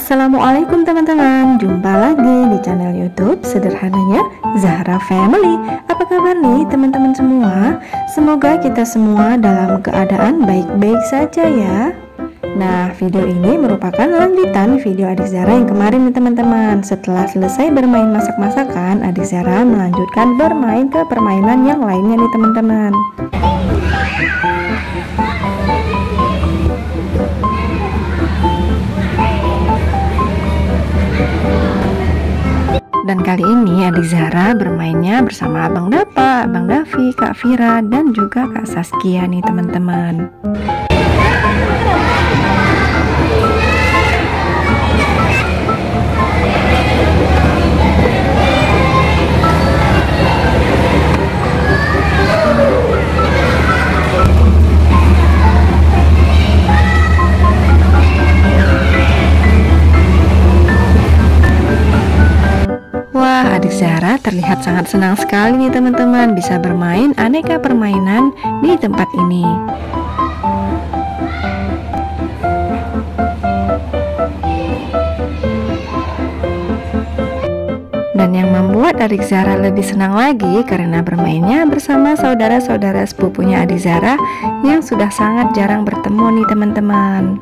Assalamualaikum teman-teman, jumpa lagi di channel YouTube sederhananya Zahra Family. Apa kabar nih teman-teman semua? Semoga kita semua dalam keadaan baik-baik saja ya. Nah, video ini merupakan lanjutan video adik Zahra yang kemarin nih teman-teman. Setelah selesai bermain masak-masakan, adik Zahra melanjutkan bermain ke permainan yang lainnya nih teman-teman. Dan kali ini adik Zahra bermainnya bersama Abang Dapa, Abang Davi, Kak Vira, dan juga Kak Saskia nih teman-teman. Wah, adik Zahra terlihat sangat senang sekali nih teman-teman bisa bermain aneka permainan di tempat ini. Dan yang membuat adik Zahra lebih senang lagi karena bermainnya bersama saudara-saudara sepupunya adik Zahra yang sudah sangat jarang bertemu nih teman-teman.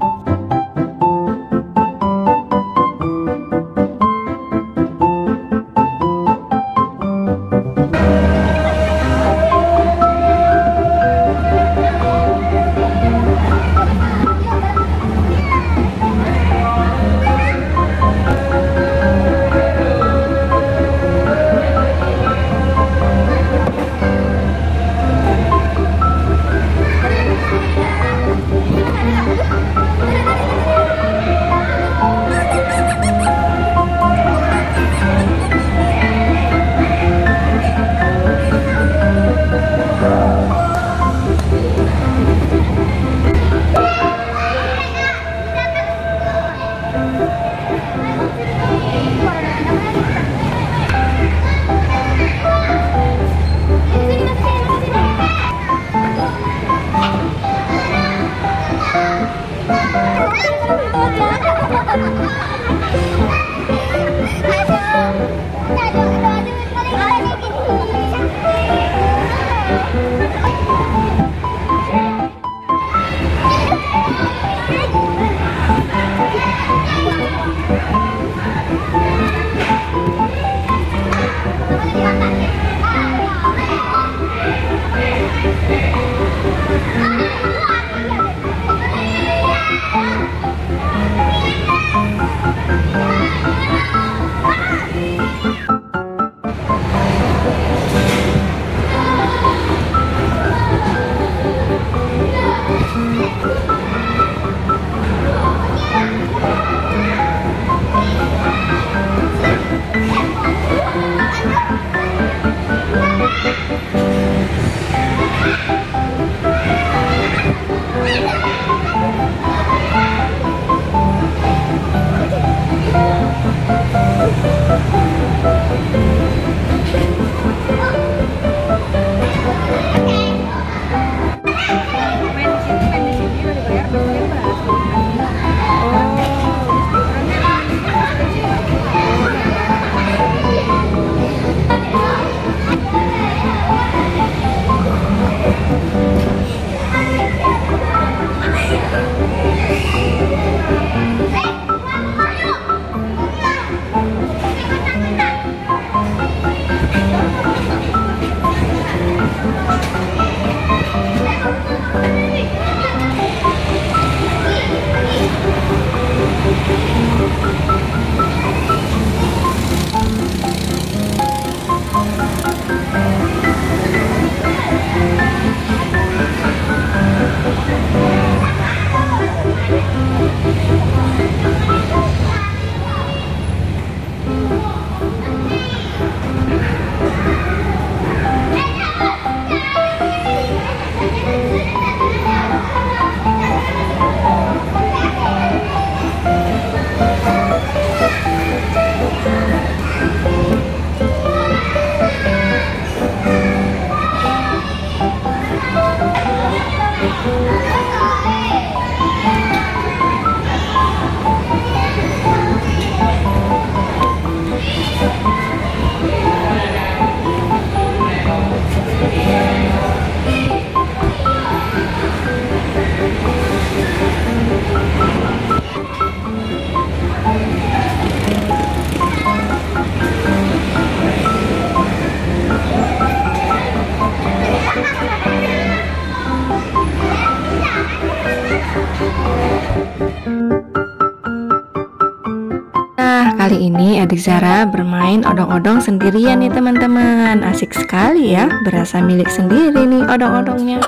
Kali ini adik Zara bermain odong-odong sendirian nih teman-teman. Asik sekali ya, berasa milik sendiri nih odong-odongnya.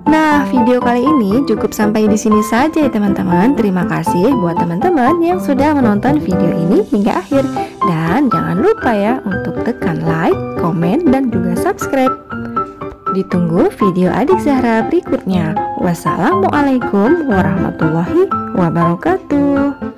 Nah, video kali ini cukup sampai di sini saja ya teman-teman. Terima kasih buat teman-teman yang sudah menonton video ini hingga akhir. Dan jangan lupa ya untuk tekan like, komen, dan juga subscribe. Ditunggu video adik Zahra berikutnya. Wassalamualaikum warahmatullahi wabarakatuh.